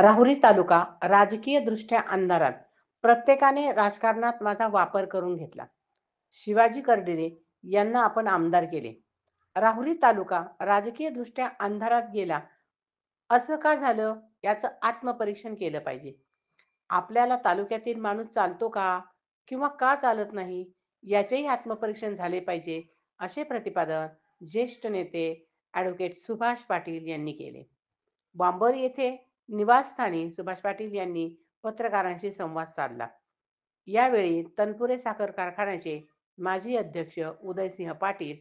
राहुरी तालुका राजकीय दृष्ट्या अंधारात. प्रत्येकाने राजकारणात माझा वापर करून घेतला. शिवाजी कर्डिले यांना आपण आमदार केले. राहुरी तालुका राजकीय दृष्ट्या अंधारात गेला असं का झालं याचं आत्मपरीक्षण केलं पाहिजे. आपल्याला तालुक्यातील माणूस चालतो का किंवा का चालत नाही याचेही आत्मपरीक्षण झाले पाहिजे, असे प्रतिपादन ज्येष्ठ नेते ॲडव्होकेट सुभाष पाटील यांनी केले. बांबोरी येथे निवासस्थानी सुभाष पाटील यांनी पत्रकारांशी संवाद साधला. यावेळी तनपुरे साखर कारखान्याचे माजी अध्यक्ष उदयसिंह पाटील,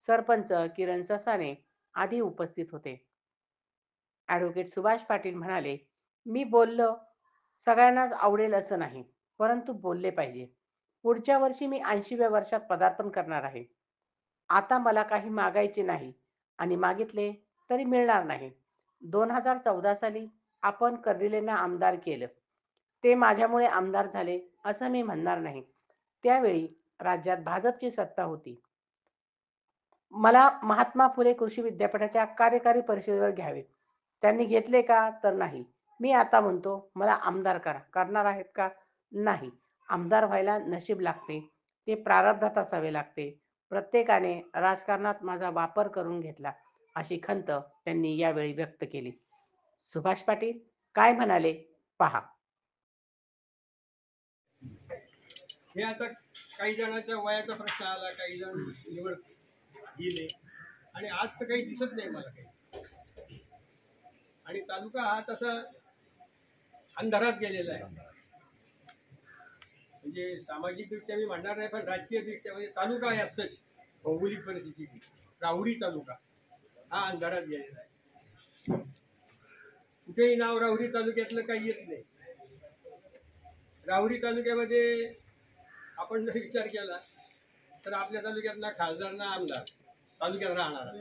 सरपंच किरण ससाने आदी उपस्थित होते. ॲडव्होकेट सुभाष पाटील म्हणाले, मी बोललो सगळ्यांनाच आवडेल असं नाही, परंतु बोलले पाहिजे. पुढच्या वर्षी मी 80व्या वर्षात पदार्पण करणार आहे. आता मला काही मागायचे नाही आणि मागितले तरी मिळणार नाही. 2014 साली आपण कर्डिलेंना आमदार केलं. ते माझ्यामुळे आमदार झाले असं मी म्हणणार नाही. त्यावेळी राज्यात भाजपची सत्ता होती. मला महात्मा फुले कृषी विद्यापीठाच्या कार्यकारी परिषदेवर घ्यावे. त्यांनी घेतले का? तर नाही. मी आता म्हणतो मला आमदार करा. करणार आहेत का? नाही. आमदार व्हायला नशीब लागते. ते प्रारब्धात असावे लागते. प्रत्येकाने राजकारणात माझा वापर करून घेतला अशी खंत त्यांनी यावेळी व्यक्त केली. सुभाष पाटील काय म्हणाले पहा. हे आता काही जणांच्या वयाचा प्रश्न आला, काही जण निवड गेले आणि आज तर काही दिसत नाही मला काही. आणि तालुका हा तसा अंधारात गेलेला आहे. म्हणजे सामाजिकदृष्ट्या मी म्हणणार नाही, पण राजकीयदृष्ट्या म्हणजे तालुका आहे असंच भौगोलिक परिस्थिती. राहुरी तालुका हा अंधारात गेलेला आहे. कुठेही नाव राहुरी तालुक्यातलं काही येत नाही. राहुरी तालुक्यामध्ये आपण जर विचार केला तर आपल्या तालुक्यात ना खासदार ना आमदार तालुक्यात राहणार.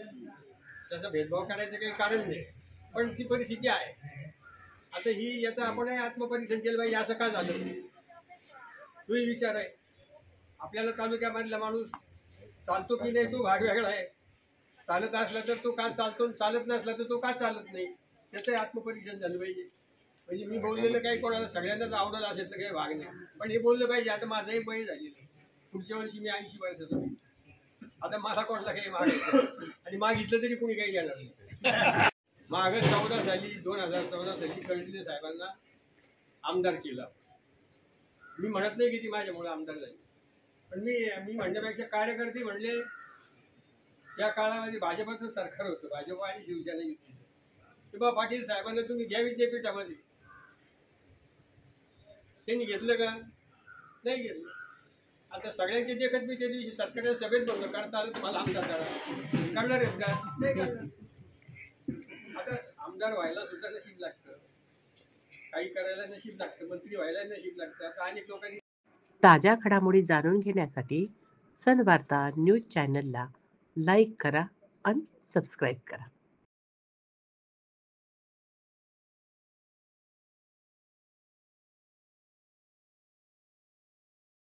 त्याचा भेदभाव करायचं काही कारण नाही, पण ती परिस्थिती आहे. आता ही याचा आपण आत्मपरीक्षण केलं पाहिजे. असं का झालं तोही विचार आहे. आपल्याला तालुक्यामधला माणूस चालतो की नाही तो भाग वेगळा आहे. चालत असला तर तो का चालतो, चालत नसला तर तो का चालत नाही, त्याचं आत्मपरीक्षण झालं पाहिजे. म्हणजे मी बोललेलं काही कोणाला सगळ्यांनाच आवडत असेल तर काही भाग नाही, पण हे बोललं पाहिजे. आता माझंही वय झालेलं, पुढच्या वर्षी मी 80 वर्षाचा होईल. आता मला कोणाला काही मागायचं आणि मागितलं तरी कोणी काही घेणार नाही. मागं 2014 साली कर्डिले साहेबांना आमदार केला. मी म्हणत नाही की ती माझ्यामुळे आमदार झाली, पण मी म्हणण्यापेक्षा कार्यकर्ते म्हणले. त्या काळामध्ये भाजपचं सरकार होतं, भाजप आणि शिवसेना युती. तेव्हा पाटील साहेबांना तुम्ही घ्या विद्यापीठामध्ये, त्यांनी घेतलं का? नाही घेतलं. आता सगळ्यांचे देखत मी त्या दिवशी सरकारच्या सभेत बोलतो, करता आलं तर मला आमदार करा. करणार आहेत का? नाही करणार. आता आमदार व्हायला सुद्धा नशीब लागतं, काही करायला नशीब लागतं, मंत्री व्हायला नशीब लागतं. आता अनेक लोकांनी. ताज्या घडामोडी जाणून घेण्यासाठी सन वार्ता न्यूज चॅनलला लाईक करा आणि सबस्क्राईब करा.